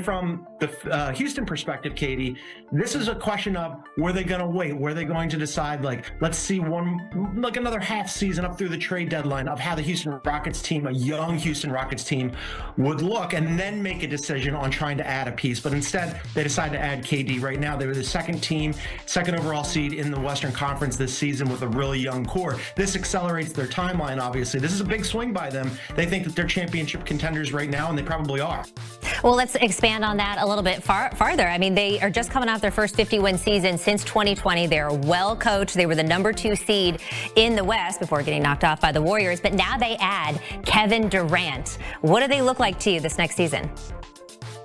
from the Houston perspective, Katie, this is a question of, were they going to wait? Were they going to decide, like, let's see another half season up through the trade deadline of how the Houston Rockets team, a young Houston Rockets team, would look, and then make a decision on trying to add a piece. But instead, they decided to add KD. Right now, they were the second overall seed in the Western Conference this season with a really young core. This accelerates their timeline, obviously. This is a big swing by them. They think that they're championship contenders right now, and they probably are. Well, let's expand on that a little bit farther. I mean, they are just coming off their first 50-win season since 2020. They're well coached. They were the number 2 seed in the West before getting knocked off by the Warriors. But now they add Kevin Durant. What do they look like to you this next season?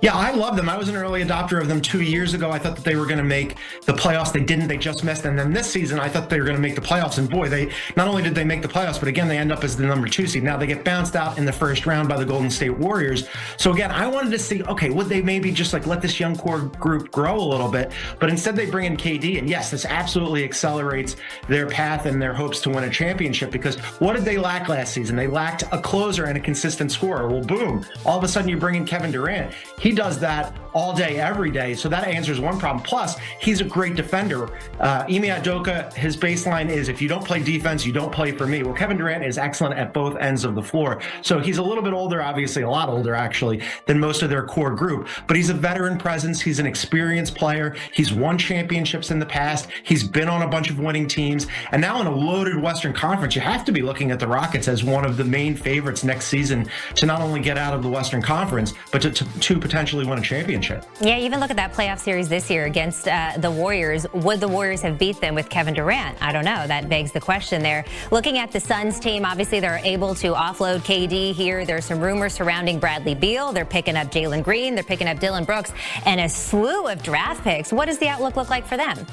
Yeah, I love them. I was an early adopter of them 2 years ago. I thought that they were going to make the playoffs. They didn't. They just missed. And then this season, I thought they were going to make the playoffs. And boy, they not only did they make the playoffs, but again, they end up as the number 2 seed. Now they get bounced out in the first round by the Golden State Warriors. So again, I wanted to see, okay, would they maybe just like let this young core group grow a little bit? But instead they bring in KD. And yes, this absolutely accelerates their path and their hopes to win a championship, because what did they lack last season? They lacked a closer and a consistent scorer. Well, boom, all of a sudden you bring in Kevin Durant. He does that all day, every day. So that answers one problem. Plus, he's a great defender. Ime Udoka, his baseline is, if you don't play defense, you don't play for me. Well, Kevin Durant is excellent at both ends of the floor. So he's a little bit older, obviously a lot older actually, than most of their core group. But he's a veteran presence. He's an experienced player. He's won championships in the past. He's been on a bunch of winning teams. And now in a loaded Western Conference, you have to be looking at the Rockets as one of the main favorites next season to not only get out of the Western Conference, but to potentially win a championship. Yeah, even look at that playoff series this year against the Warriors. Would the Warriors have beat them with Kevin Durant? I don't know. That begs the question there. Looking at the Suns team, obviously they're able to offload KD here. There's some rumors surrounding Bradley Beal. They're picking up Jalen Green. They're picking up Dillon Brooks and a slew of draft picks. What does the outlook look like for them?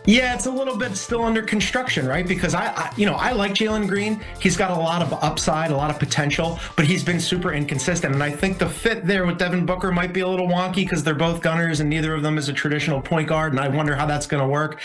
Yeah, it's a little bit still under construction, right? Because I like Jalen Green. He's got a lot of upside, a lot of potential, but he's been super inconsistent. And I think the fit there with Devin Booker might be a little wonky because they're both gunners and neither of them is a traditional point guard. And I wonder how that's going to work.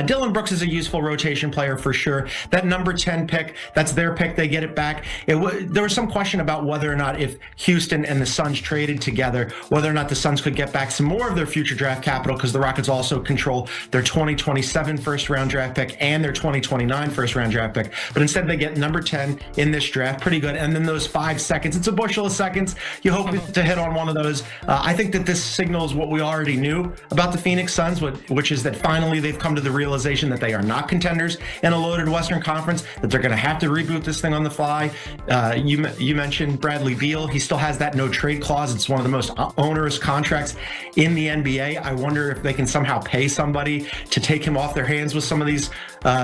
Dillon Brooks is a useful rotation player for sure. That number 10 pick, that's their pick. They get it back. There was some question about whether or not, if Houston and the Suns traded together, whether or not the Suns could get back some more of their future draft capital, because the Rockets also control their 2027 first-round draft pick and their 2029 first-round draft pick. But instead, they get number 10 in this draft. Pretty good. And then those 5 seconds, it's a bushel of seconds. You hope to hit on one of those. I think that this signals what we already knew about the Phoenix Suns, which is that finally they've come to the realization that they are not contenders in a loaded Western Conference, that they're going to have to reboot this thing on the fly. You mentioned Bradley Beal. He still has that no-trade clause. It's one of the most onerous contracts in the NBA. I wonder if they can somehow pay somebody to take him off their hands with some of these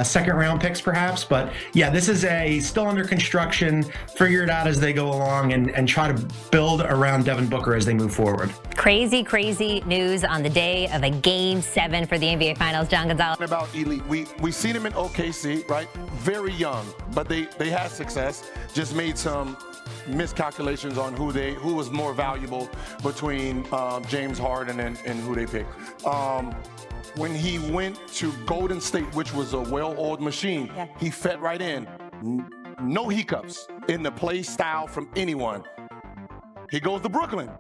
second-round picks, perhaps. But yeah, this is still under construction. Figure it out as they go along and try to build around Devin Booker as they move forward. Crazy, crazy news on the day of a Game 7 for the NBA Finals. John Gonzalez. About elite, we seen him in OKC, right? Very young, but they had success. Just made some miscalculations on who was more valuable between James Harden and who they picked. When he went to Golden State, which was a well-oiled machine, he fit right in. No hiccups in the play style from anyone. He goes to Brooklyn.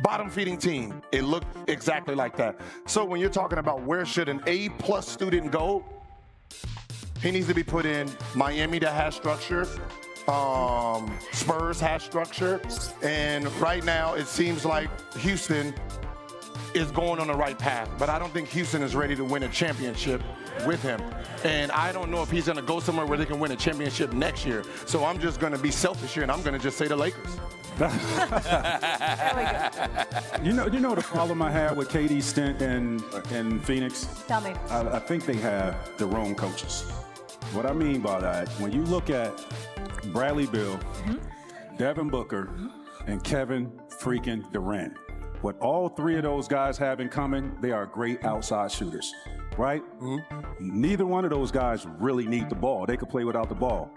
Bottom-feeding team. It looked exactly like that. So when you're talking about where should an A-plus student go, he needs to be put in Miami that has structure. Spurs has structure. And right now it seems like Houston is going on the right path, but I don't think Houston is ready to win a championship with him. And I don't know if he's going to go somewhere where they can win a championship next year. So I'm just going to be selfish here, and I'm going to just say the Lakers. You know the problem I have with KD's stint in Phoenix? Tell me. I think they have the wrong coaches. What I mean by that, when you look at Bradley Beal, Devin Booker, and Kevin freaking Durant, what all 3 of those guys have in common, they are great outside shooters, right? Neither one of those guys really need the ball. They could play without the ball.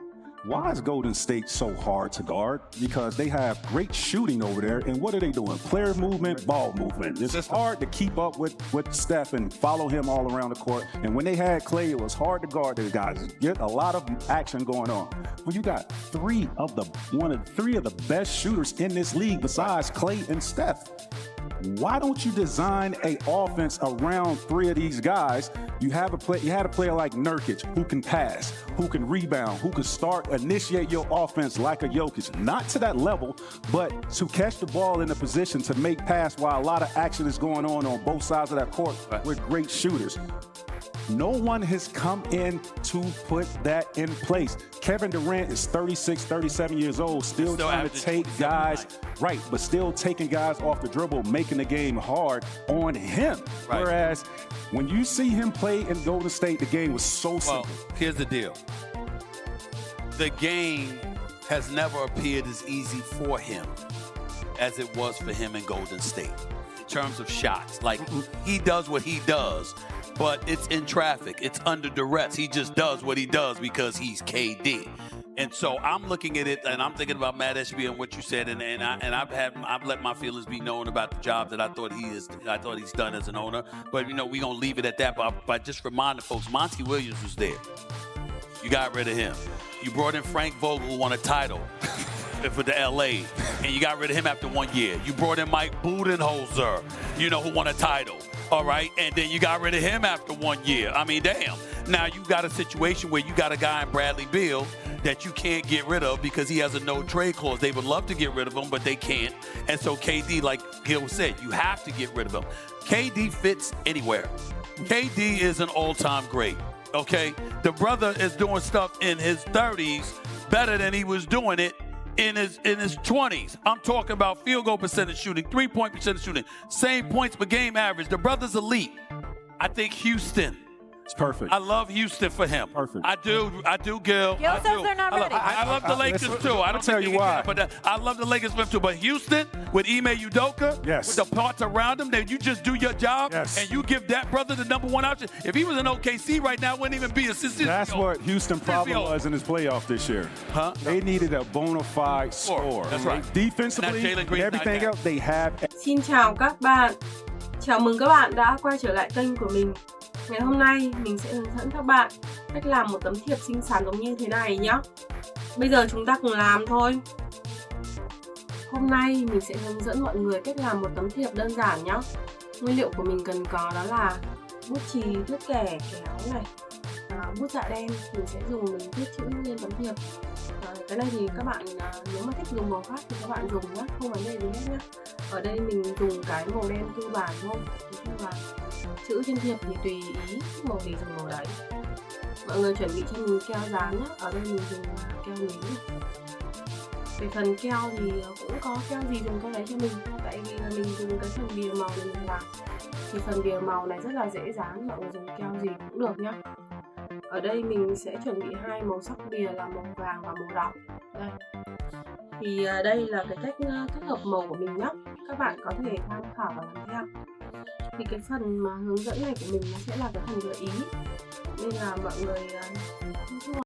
Why is Golden State so hard to guard? Because they have great shooting over there, and what are they doing? Player movement, ball movement. It's hard to keep up with Steph and follow him all around the court. And when they had Clay, it was hard to guard these guys. Get a lot of action going on. Well, you got three of the best shooters in this league besides Clay and Steph. Why don't you design an offense around three of these guys? You had a player like Nurkic who can pass, who can rebound, who can initiate your offense like a Jokic. Not to that level, but to catch the ball in a position to make pass while a lot of action is going on both sides of that court with great shooters. No one has come in to put that in place. Kevin Durant is 36, 37 years old, still trying to take guys, right, but still taking guys off the dribble, making the game hard on him. Right. Whereas when you see him play in Golden State, the game was so simple. Well, here's the deal. The game has never appeared as easy for him as it was for him in Golden State in terms of shots. Like, he does what he does, but it's in traffic. It's under duress. He just does what he does because he's KD. And so I'm looking at it, and I'm thinking about Matt Ashby and what you said, and I've let my feelings be known about the job that I thought he's done as an owner. But we gonna leave it at that. But just reminding folks, Monty Williams was there. You got rid of him. You brought in Frank Vogel, who won a title for the LA, and you got rid of him after 1 year. You brought in Mike Budenholzer, who won a title. All right, and then you got rid of him after 1 year. I mean, damn. Now you got a situation where you got a guy in Bradley Beal that you can't get rid of because he has a no-trade clause. They would love to get rid of him, but they can't. And so KD, like Gil said, you have to get rid of him. KD fits anywhere. KD is an all-time great, okay? The brother is doing stuff in his 30s better than he was doing it in his 20s. I'm talking about field goal percentage shooting, three-point percentage shooting, same points per game average. The brother's elite. I think Houston. It's perfect. I love Houston for him. Perfect. I do, Gil. Gil says they're not ready. I love the Lakers too. I don't tell you why. But I love the Lakers for him too. But Houston with Ime Udoka, yes, with the parts around him, that you just do your job, yes, and you give that brother the number one option. If he was in OKC right now, it wouldn't even be a system. That's what Houston's problem was in his playoff this year. Huh? They needed a bona fide scorer. That's right. Defensively, and everything else, they have. Xin chào các bạn. Chào mừng các bạn đã quay trở lại kênh của mình. Ngày hôm nay mình sẽ hướng dẫn các bạn cách làm một tấm thiệp xinh xắn giống như thế này nhé. Bây giờ chúng ta cùng làm thôi. Hôm nay mình sẽ hướng dẫn mọi người cách làm một tấm thiệp đơn giản nhé. Nguyên liệu của mình cần có đó là bút chì, thước kẻ, kéo này, bút dạ đen. Mình sẽ dùng mình viết chữ lên tấm thiệp. Cái này thì các bạn nếu mà thích dùng màu khác thì các bạn dùng nhé, không vấn đề gì hết nhé. Ở đây mình dùng cái màu đen cơ bản thôi. Nói chung là chữ trên thiệp thì tùy ý, màu gì dùng màu đấy. Mọi người chuẩn bị cho mình keo dán nhé. Ở đây mình dùng keo nến này. Về phần keo thì cũng có keo gì dùng keo đấy cho mình. Tại vì là mình dùng cái phần bìa màu để mình làm. Thì phần bìa màu này rất là dễ dán, mọi người dùng keo gì cũng được nhé. Ở đây mình sẽ chuẩn bị hai màu sắc bìa là màu vàng và màu đỏ. Đây. Thì đây là cái cách kết hợp màu của mình nhé. Các bạn có thể tham khảo và làm theo. Thì cái phần mà hướng dẫn này của mình nó sẽ là cái phần gợi ý. Nên là mọi người